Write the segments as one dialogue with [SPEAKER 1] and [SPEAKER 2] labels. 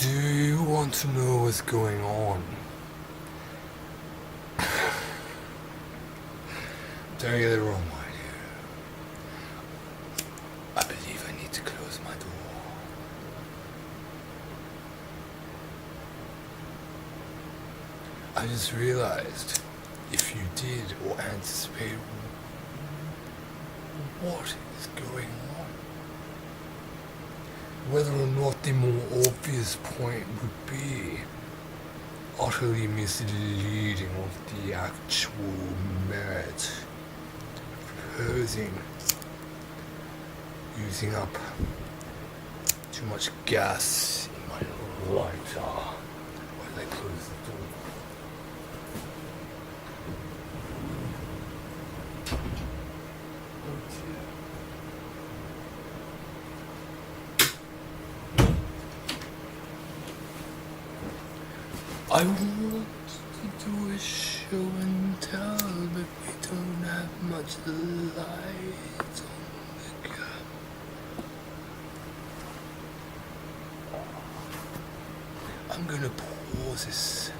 [SPEAKER 1] Do you want to know what's going on? Don't get it wrong, my dear. I believe I need to close my door. I just realized if you did or anticipate what is going on, whether or not the more obvious point would be utterly misleading of the actual merit of proposing using up too much gas in my lighter while I close the door. I want to do a show and tell, but we don't have much light on the camera. I'm gonna pause this.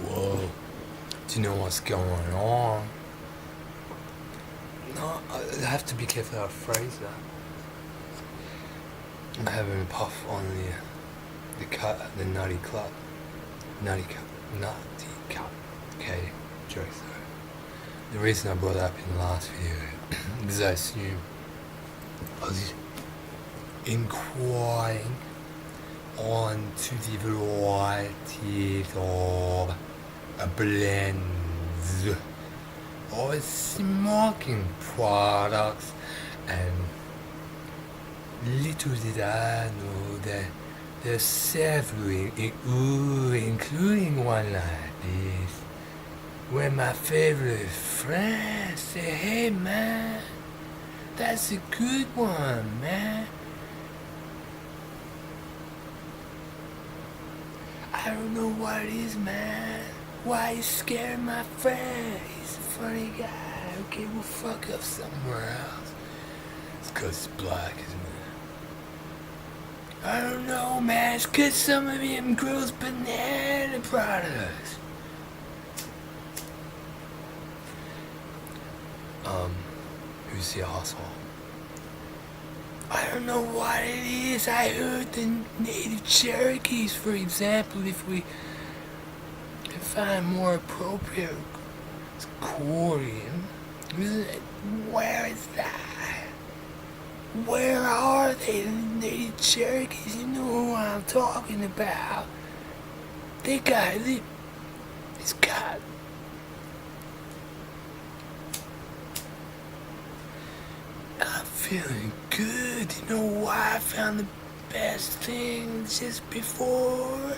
[SPEAKER 1] Whoa. Do you know what's going on? No, I have to be careful how I phrase that. I'm having a puff on the nutty cut. Nutty cut. Okay, joke though. The reason I brought it up in the last video is I assume I was inquiring on to the variety of blends or smoking products, and little did I know that there's several, including one like this, where my favorite friends say, "Hey man, that's a good one, man." I don't know what it is, man. Why you scaring my friend? He's a funny guy. Okay, we'll fuck up somewhere else. It's 'cause it's black, isn't it? I don't know, man. It's 'cause some of them grows banana products. Who's the asshole? I don't know what it is. I heard the native Cherokees, for example, if we find more appropriate Korean. Where is that? Where are they? The native Cherokees, you know who I'm talking about. They got it. It's got. I'm feeling good. You know why I found the best thing just before?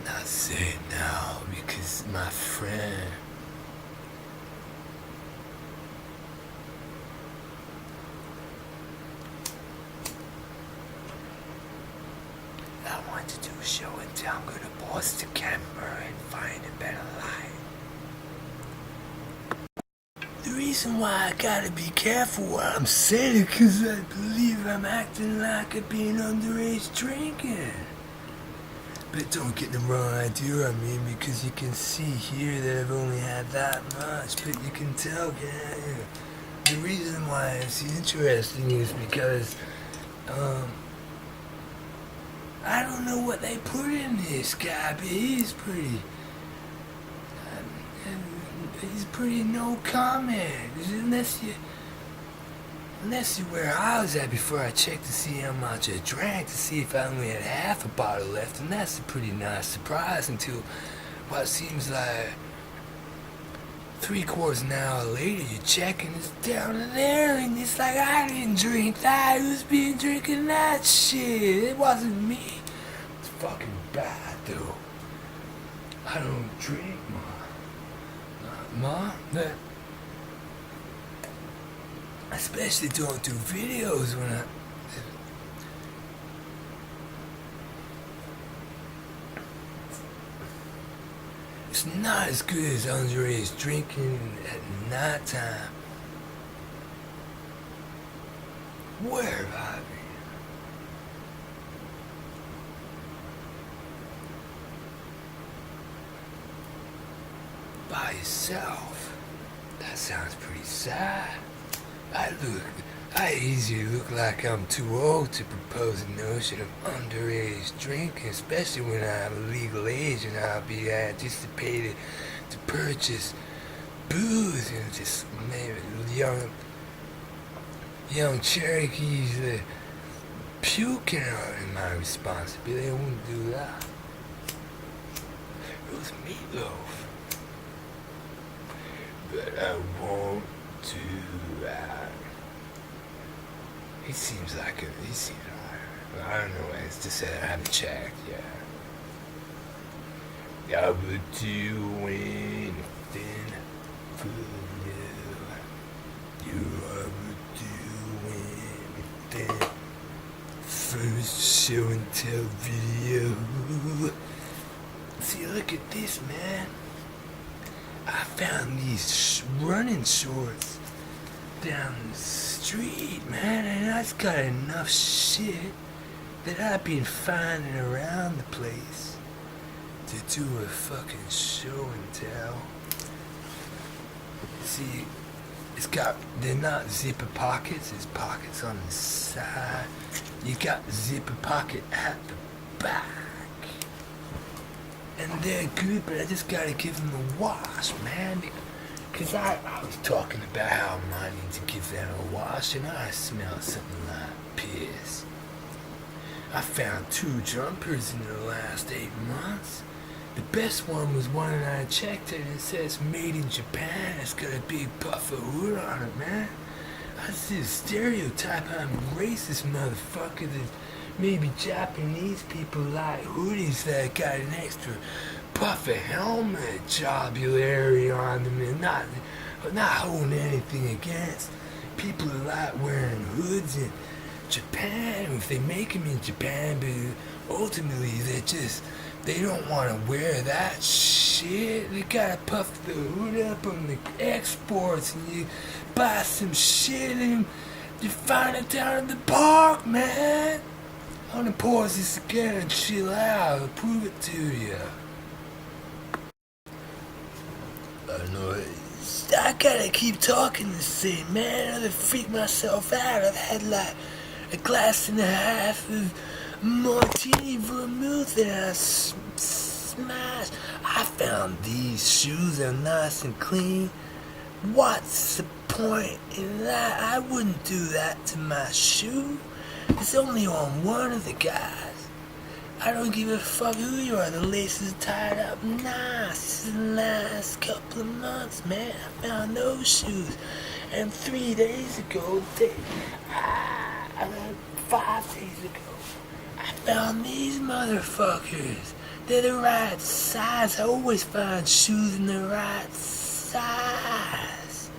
[SPEAKER 1] Not say it now because my friend. I want to do a show and tell. I'm gonna pause the camera and find a better light. The reason why I gotta be careful what I'm saying is because I believe I'm acting like I'm being underage drinking. But don't get the wrong idea, I mean, because you can see here that I've only had that much, but you can tell, the reason why it's interesting is because, I don't know what they put in this guy, but he's pretty no comment, unless you where I was at before I checked to see how much I drank, to see if I only had half a bottle left, and that's a pretty nice surprise until what seems like 3/4 an hour later you check and it's down there, and it's like I didn't drink that, who's been drinking that shit? It wasn't me. It's fucking bad though. I don't drink, Ma, that I especially don't do videos when I. It's not as good as underage drinking at night time. Where have I been? By yourself? That sounds pretty sad. I easily look like I'm too old to propose a notion of underage drinking, especially when I'm a legal age and I'll be anticipated to purchase booze and just maybe young Cherokees puking out in my responsibility. I wouldn't do that. It was meatloaf. But I won't do that. He seems alright. I don't know, it's just that I haven't checked yet. I would do anything for you. I would do anything. First show and tell video. See, look at this, man. I found these running shorts down the street, man, and I've got enough shit that I've been finding around the place to do a fucking show and tell. See, they're not zipper pockets, there's pockets on the side. You got the zipper pocket at the back. And they're good, but I just gotta give them a wash, man. Because I was talking about how I need to give them a wash, and I smell something like piss. I found 2 jumpers in the last 8 months. The best one was one and I checked it and it says made in Japan. It's got a big puff of hood on it, man. I see a stereotype. I'm a racist motherfucker that maybe Japanese people like hoodies that got an extra puff of helmet jobulary on them, and not holding anything against people who like wearing hoods in Japan if they make them in Japan, but ultimately they don't want to wear that shit. They gotta puff the hood up on the exports, and you buy some shit and you find it down at the park, man. I'm gonna pause this again and chill out. I'll prove it to you. I know I gotta keep talking this thing, man. I'll freak myself out. I've had like a glass and a half of martini vermouth and I smashed. I found these shoes are nice and clean. What's the point in that? I wouldn't do that to my shoe. It's only on one of the guys. I don't give a fuck who you are. The laces tied up nice. This is the last couple of months, man. I found those shoes. And 3 days ago, 5 days ago, I found these motherfuckers. They're the right size. I always find shoes in the right size.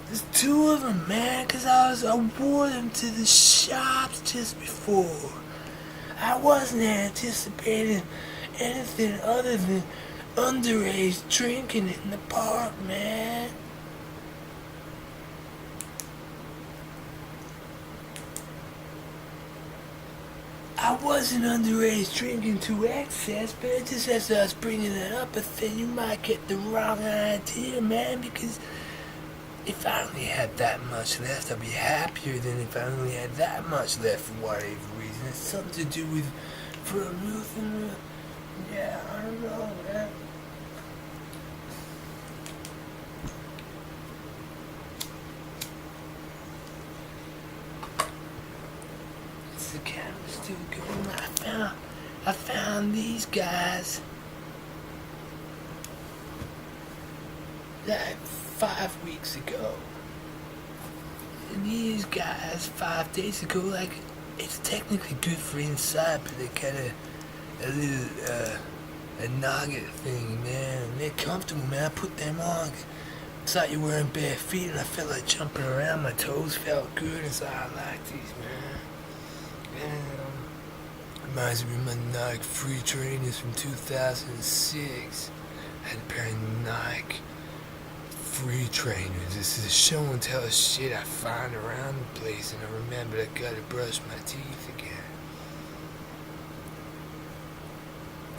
[SPEAKER 1] There's 2 of them, man, because I wore them to the shops just before. I wasn't anticipating anything other than underage drinking in the park, man. I wasn't underage drinking to excess, but it just as I was bringing it up, I think you might get the wrong idea, man, because if I only had that much left, I'd be happier than if I only had that much left for whatever reason. It's something to do with vermouth and yeah, I don't know, man. Is the camera still going? I found these guys like 5 weeks ago. And these guys 5 days ago, like, it's technically good for inside, but they got a little a nugget thing, man. And they're comfortable, man. I put them on. It's like you're wearing bare feet, and I felt like jumping around. My toes felt good, and so I like these, man. And reminds me of my Nike free trainers from 2006. had a pair of Nike free trainers. This is a show and tell shit I find around the place, and I remembered I gotta brush my teeth again.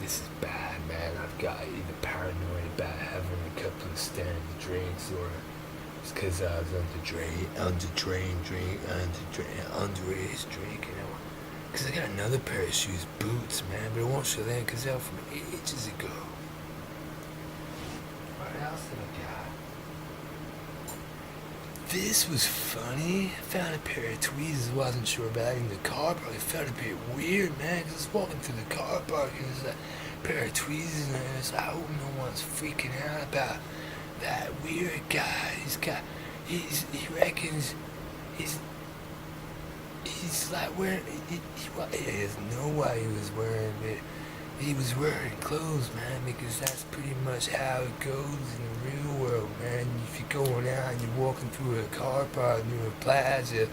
[SPEAKER 1] This is bad, man. I've got either paranoid about having a couple of standard drinks, or it's because I was unDeraGe drinking. Because I got another pair of shoes, boots, man, but I won't show them because they're from ages ago. What else did I got? This was funny. I found a pair of tweezers, wasn't sure about it in the car park. I felt a bit weird, man, because I was walking through the car park and there's a pair of tweezers, and I was like, I hope no one's freaking out about that weird guy. He reckons he's like wearing, he doesn't know why he was wearing it. He was wearing clothes, man, because that's pretty much how it goes in the real world, man. If you're going out and you're walking through a car park near a plaza,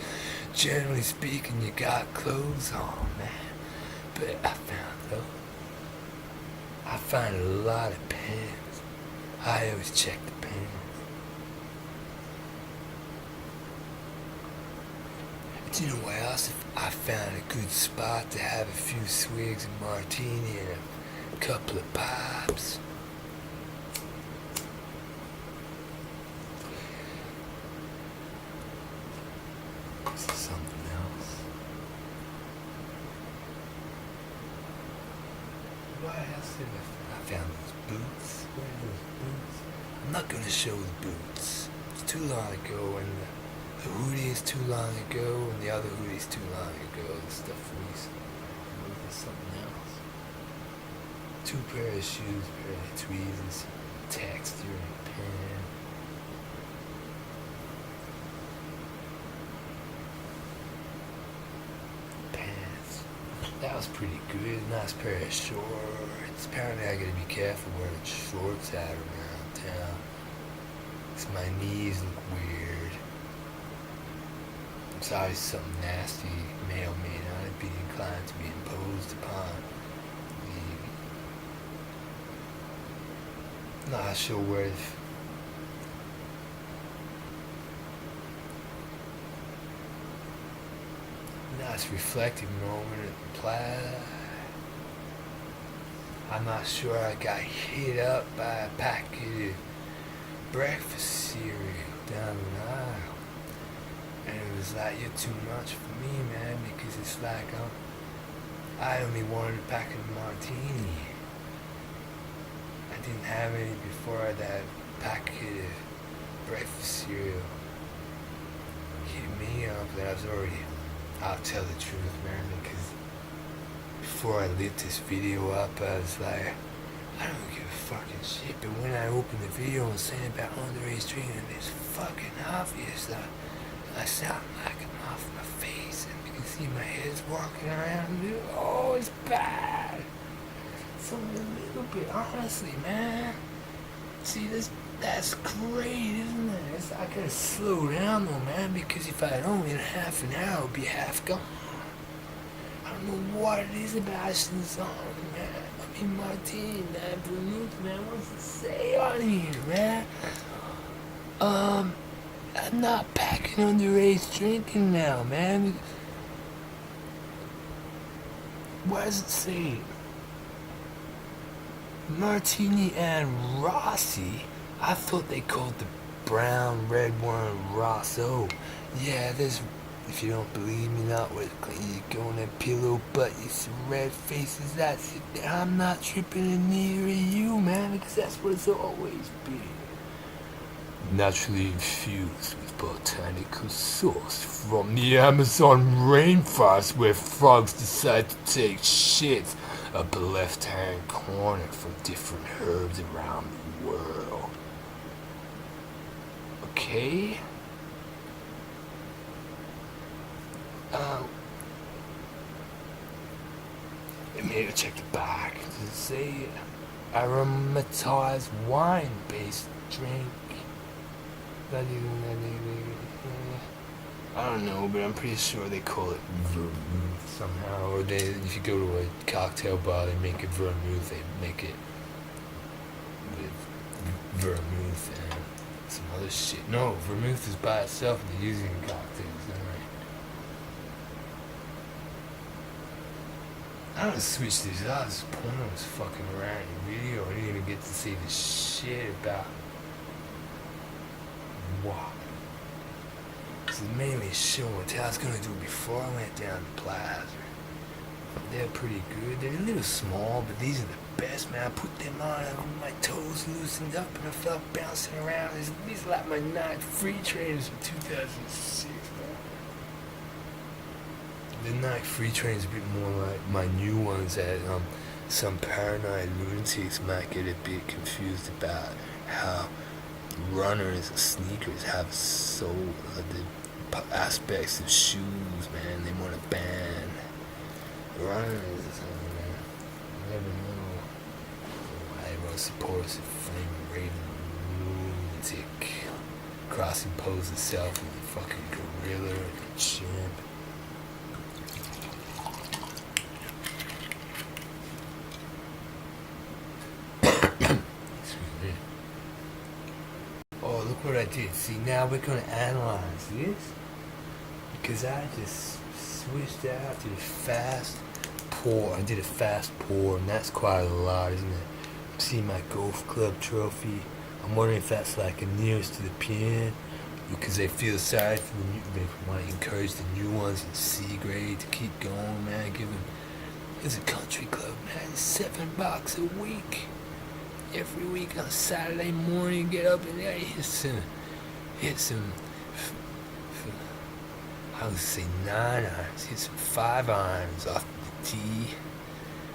[SPEAKER 1] generally speaking, you got clothes on, man. But I find a lot of pens. I always check the pens. But you know what else? I found a good spot to have a few swigs of martini and a couple of pops. This is something else. What else did I found those boots. Where are those boots? I'm not going to show the boots. It's too long ago, and the hoodie is too long ago, and the other hoodie is too long ago. The stuff recently. There's something else. 2 pairs of shoes, pair of tweezers, texture, and a pen. Pants. That was pretty good. Nice pair of shorts. Apparently I gotta be careful wearing shorts out around town, because my knees look weird. I'm sorry something nasty may or may not be inclined to be imposed upon the not sure where nice reflective moment at the plaza. I'm not sure I got hit up by a packet of breakfast cereal down the aisle. And it was like, you're too much for me, man, because it's like, I only wanted a packet of martini. I didn't have any before that packet of breakfast cereal hit me up that I was already, I'll tell the truth, man, because before I lit this video up, I was like, I don't give a fucking shit, but when I opened the video and saying about underage drinking, it's fucking obvious that I sound like I'm off my face, and you can see my head's walking around. Oh, it's bad. So a little bit, honestly, man. See, that's great, isn't it? I gotta slow down though, man, because if I don't, in half an hour, it'll be half gone. I don't know what it is about this song, man. I mean, martini, man, vermouth, man. What's it say on here, man? I'm not packing underage drinking now, man. What does it say? Martini and Rossi? I thought they called the brown red one Rosso. Yeah, there's, if you don't believe me, not with you go on that pillow, but you see red faces, that's it. I'm not tripping, and neither are you, man, because that's what it's always been. Naturally infused with botanical sauce from the Amazon rainforest, where frogs decide to take shits up the left-hand corner from different herbs around the world. Okay? Maybe check the back. Does it say aromatized wine-based drink? I don't know, but I'm pretty sure they call it vermouth somehow. Or if you go to a cocktail bar, they make it vermouth. They make it with vermouth and some other shit. No, vermouth is by itself and they're using cocktails, alright. I don't switch these out. This porno was fucking around in video. I didn't even get to see the shit about what. This is mainly showing what I was gonna do before I went down to Plaza. They're pretty good. They're a little small, but these are the best, man. I put them on, my toes loosened up, and I felt bouncing around. These are like my Nike free trainers from 2006, man. The Nike free trainers a bit more like my new ones that some paranoid lunatics might get a bit confused about how runners and sneakers have the aspects of shoes, man. They want to ban runners or something, man. You never know why everyone supports a flaming raving lunatic crossing pose itself with a fucking gorilla and a chimp. Oh, look what I did. See, now we're going to analyze this. Because I just switched out to the fast pour. I did a fast pour, and that's quite a lot, isn't it? See my golf club trophy. I'm wondering if that's like a nearest to the pin. Because they feel sorry for the new, they want to encourage the new ones in C grade to keep going, man. Give them, it's a country club, man. $7 a week. Every week on Saturday morning, get up and hit some, I would say 9 irons, hit some 5 irons off the tee.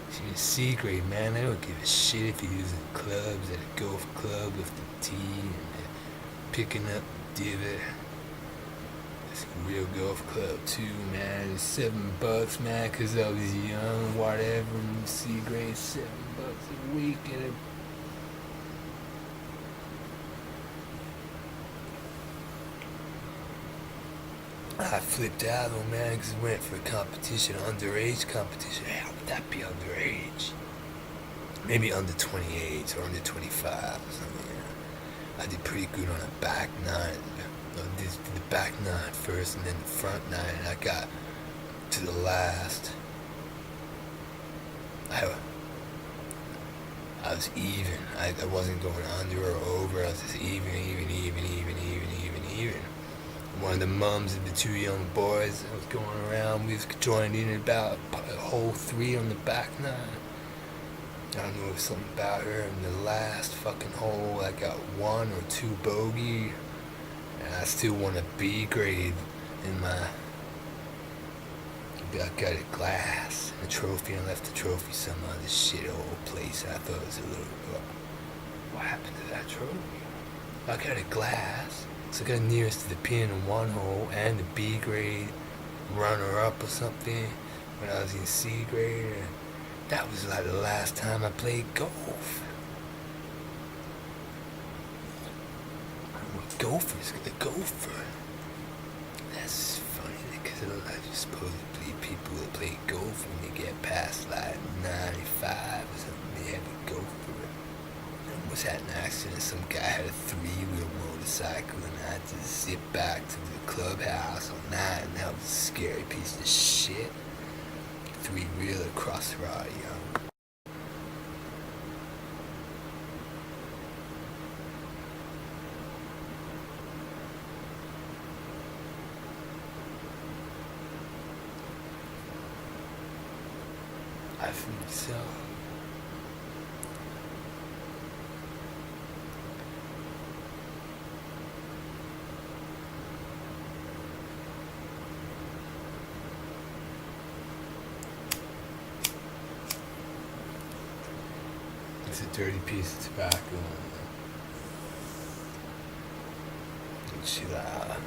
[SPEAKER 1] If you're in C grade, man, they don't give a shit if you're using clubs at a golf club with the tee and picking up divot. It's a real golf club too, man. It's $7, man, cause I was young, whatever, in C grade, $7 a week and a I flipped out though, man, because I went for a competition, underage competition. How would that be underage? Maybe under 28 or under 25 or something. Yeah. I did pretty good on a back 9. I did the back 9 first and then the front 9. And I got to the last. I was even. I wasn't going under or over. I was just even. One of the mums of the 2 young boys I was going around, we was joined in about a hole 3 on the back 9. I don't know, it was something about her. In the last fucking hole, I got 1 or 2 bogey, and I still won a B grade in my. I got a glass, a trophy. I left the trophy some other shithole place. I thought it was a little. What happened to that trophy? I got a glass. So I got nearest to the pin in 1 hole and the B grade runner-up or something when I was in C grade. And that was like the last time I played golf. Golfers gonna go for. That's funny because I just supposedly people that play golf when they get past like 95 or something, they have to go for it. I almost had an accident. Some guy had a 3-wheel motorcycle and I had to zip back to the clubhouse on that, and that was a scary piece of shit. 3-wheeler across the road, yo. I think so. It's a dirty piece of tobacco. Chill out.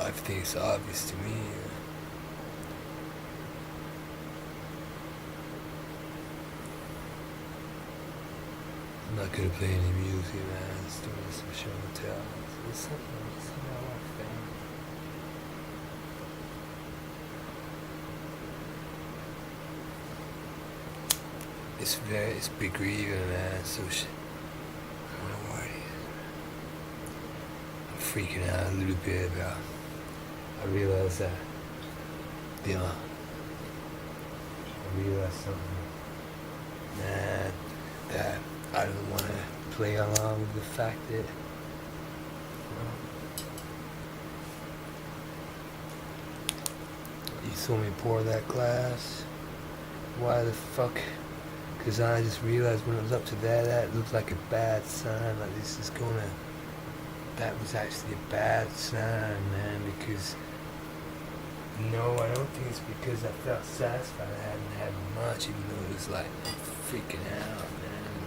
[SPEAKER 1] Everything's obvious to me. I'm not gonna play any music, man. Just doing some show and tell. It's something I like that. It's bigger even, man. So shit. I don't know what it is. I'm freaking out a little bit about. I realized that. I realized something. Man, that I don't want to play along with the fact that. You saw me pour that glass. Why the fuck? Because I just realized when it was up to that looked like a bad sign. Like this is gonna. That was actually a bad sign, man. Because. No, I don't think it's because I felt satisfied. I hadn't had much, even though it was like freaking out, man.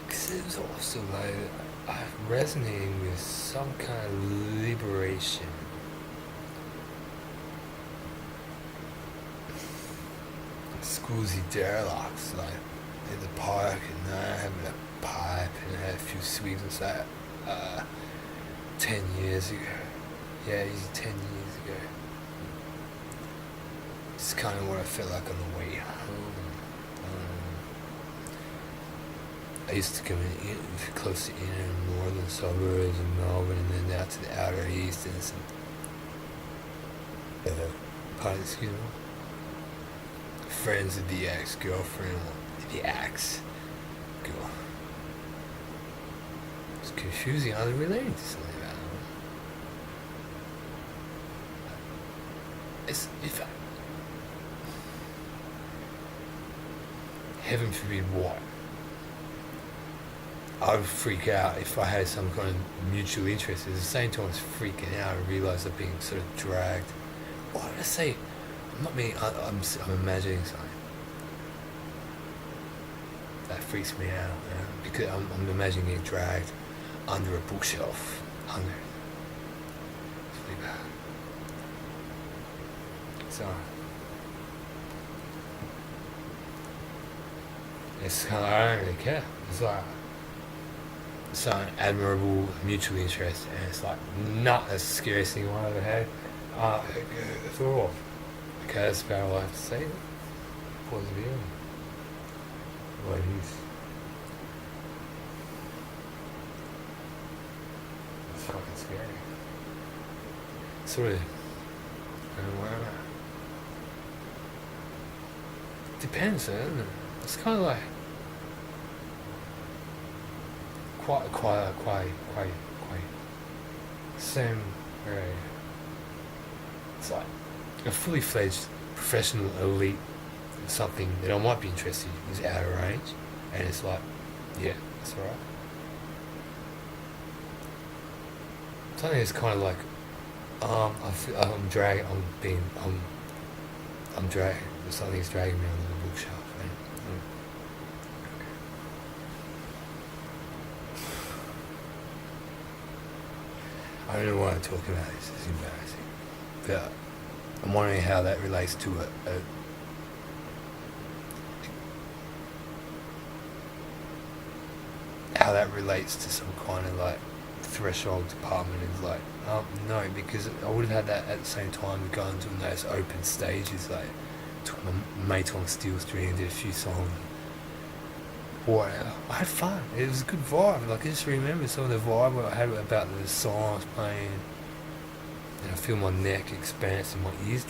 [SPEAKER 1] Because it was also like I'm resonating with some kind of liberation. Scoozy derelicts, like in the park, and I having a pipe, and I had a few sweets inside. 10 years ago. Yeah, easy 10 years ago. It's kind of what I felt like on the way home. I used to come in close to inner and northern suburbs of Melbourne, and then out to the outer east and some. Excuse me. Friends of the ex-girlfriend, the ex-girl. It's confusing. I was relating to something about it. It's if I, heaven forbid what. I would freak out if I had some kind of mutual interest. At the same time, I was freaking out and realised I'm being sort of dragged. What did I say? I'm not being. I'm imagining something that freaks me out, because I'm imagining being dragged under a bookshelf. Under. It's really bad. So it's kind of, I don't really care. It's like it's an admirable mutual interest, and it's like not the scariest thing I've ever had. It's all off. Okay, that's about all I have to say. Pause the video. What it is. It's fucking scary. Sort of. I don't know where I'm at. Depends, doesn't it? It's kind of like quite same area. It's like a fully fledged professional elite something that I might be interested in is out of range, and it's like, yeah, that's alright. Something that's kind of like, I'm dragging, I'm dragging, something's dragging me under the bookshelf. I don't know why I'm talking about this. It's embarrassing. But I'm wondering how that relates to how that relates to some kind of like threshold department. Is like, no, because I would have had that at the same time going to those open stages. Like, took my mate on steel string and did a few songs. Boy, I had fun. It was a good vibe. Like, I just remember some of the vibe I had about the songs playing, and I feel my neck expanse and my ears,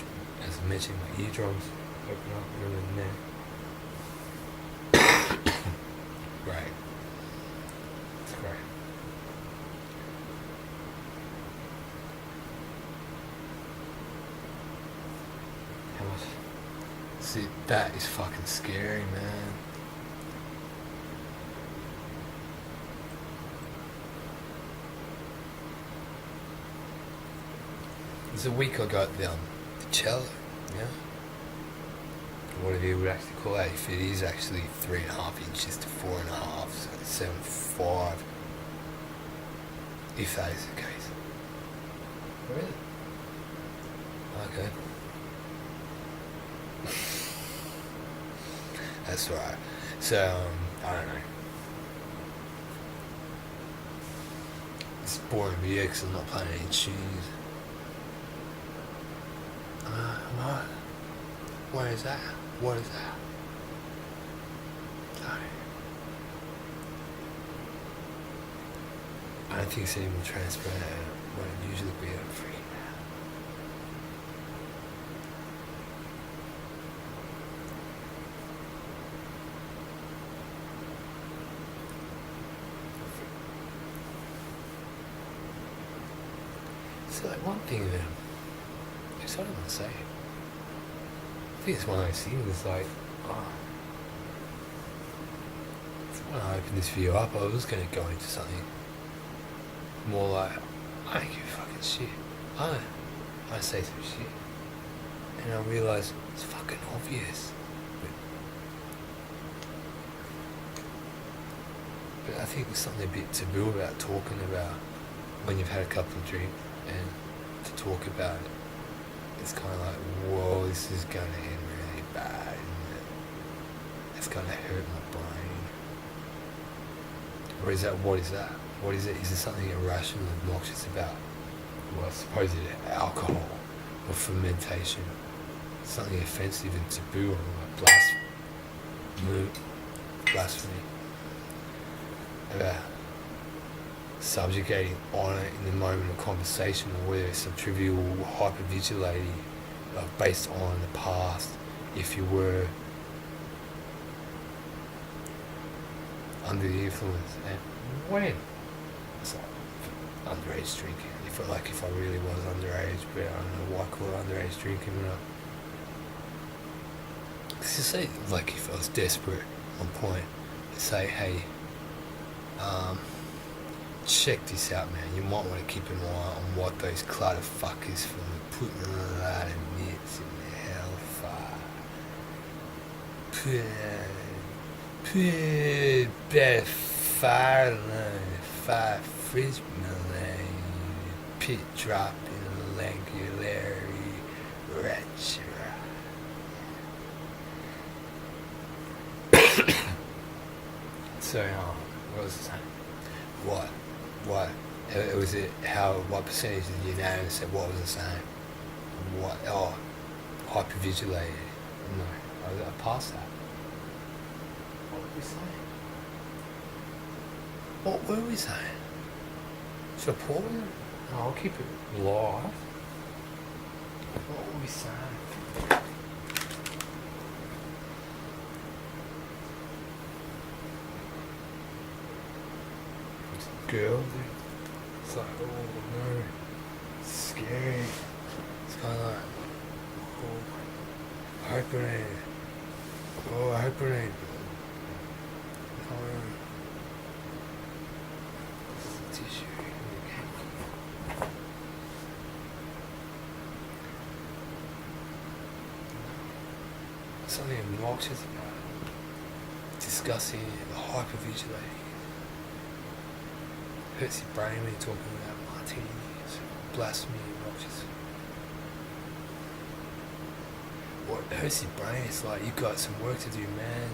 [SPEAKER 1] as I mentioned, my eardrums open up around the neck. Great. It's great. How much? See, that is fucking scary, man. It's a week I got the cello, yeah? Whatever you would actually call that, if it is actually 3.5 inches to 4.5, so it's 7.5, if that is the case. Really? Okay. That's right. So, I don't know. It's boring me because I'm not playing any tunes. What? Where is that? What is that? don't think it's any more transparent than what it usually be. I'm freaking out. So like one thing that I don't want to say. I think it's one of those things like, when I opened this video up, I was going to go into something more like, I don't give a fucking shit. I say some shit. And I realise it's fucking obvious. But I think there's something a bit taboo about talking about when you've had a couple of drinks, and to talk about it, it's kind of like, whoa, this is going to end really bad, isn't it? It's going to hurt my brain. Or is that, what is that? What is it? Is there something irrational, obnoxious about, well, I suppose it's alcohol or fermentation? Something offensive and taboo, or like blasphemy about subjugating honour in the moment of conversation, or whether it's some trivial hypervigility based on the past, if you were under the influence, and when it's like underage drinking. If I really was underage, but I don't know why I call it underage drinking. Let's just say, like, if I was desperate on point, say, hey, check this out, man. You might want to keep an eye on what those clutter fuckers from putting a lot of nits in the hellfire. Put better fire line, fire fridge line, pit dropping regularly, retro. So, what was it saying? What? It was it, what percentage of the unanimous said, what was it saying? What? Oh, hypervigilated. No, I passed that. What were we saying? What were we saying? Should I pause it? No, I'll keep it live. What were we saying? Girl, dude. It's like, oh no, it's scary. It's kind of like, oh, I hope it ain't. Oh, I hope it ain't. This is a tissue. Something obnoxious about it. Discussing the hypervigilating. Hurts your brain when you're talking about martinis, blasphemy, obnoxious. What hurts your brain is like, you've got some work to do, man.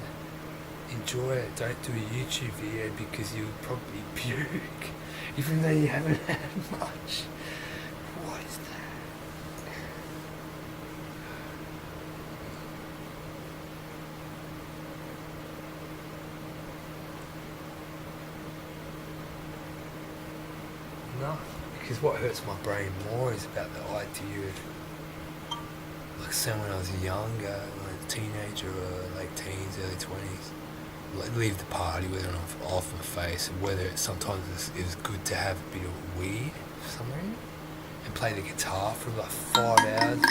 [SPEAKER 1] Enjoy it. Don't do a YouTube video because you'll probably puke, even though you haven't had much. What is that? No, because what hurts my brain more is about the idea of, like, say when I was younger, like a teenager or late teens, early 20s, like, leave the party with it off my face, and whether sometimes it was good to have a bit of weed for some reason, and play the guitar for like 5 hours.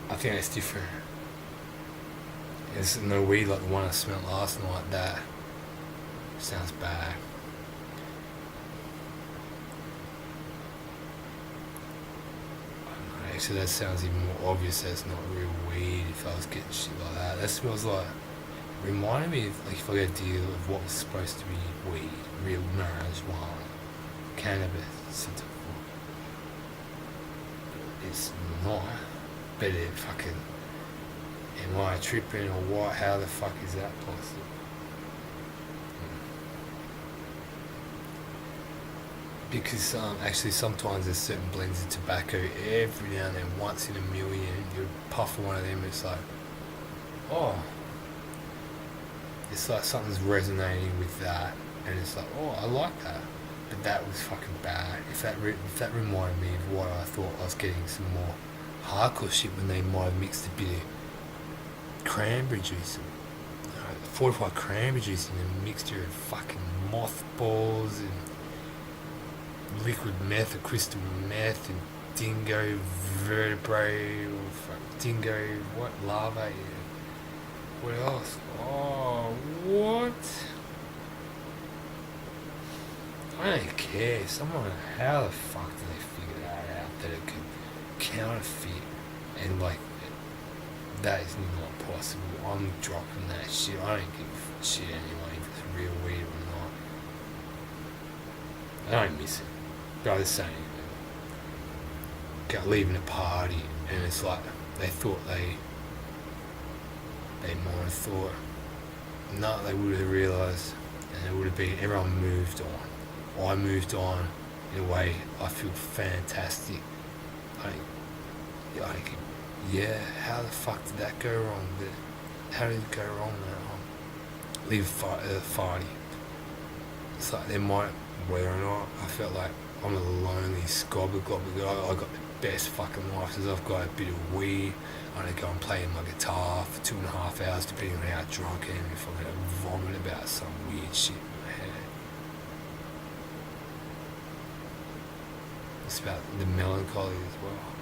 [SPEAKER 1] I think it's different. There's no weed like the one I smelled last night. That sounds bad. Actually, that sounds even more obvious. That's not real weed. If I was getting shit like that, that smells like. Reminded me of, like, if I got a deal of what was supposed to be weed, real marijuana, cannabis, it's not. But it fucking, am I tripping or what? How the fuck is that possible? Because actually sometimes there's certain blends of tobacco every now and then, once in a million, you puff one of them, it's like, oh, it's like something's resonating with that, and it's like, oh, I like that, but that was fucking bad. If that reminded me of what I thought I was getting some more hardcore shit when they might have mixed a bit of cranberry juice, fortified cranberry juice in a mixture of fucking mothballs and liquid meth or crystal meth and dingo vertebrae or dingo larvae. What else? Oh, what? I don't care. Someone, how the fuck did they figure that out, that it could counterfeit, and like, that is not possible. I'm dropping that shit. I don't give a shit anyway if it's real weed or not. I don't miss it. But I was saying, leaving a party, and it's like they thought they might have thought, no, they would have realised, and it would have been, everyone moved on. I moved on in a way. I feel fantastic. Yeah, how the fuck did that go wrong? How did it go wrong that leave a party? It's like they might, whether or not, I felt like I'm a lonely scobber globber guy. I got the best fucking life because I've got a bit of weed. I'm gonna go and play my guitar for 2.5 hours, depending on how drunk I am, if I'm gonna vomit about some weird shit in my head. It's about the melancholy as well.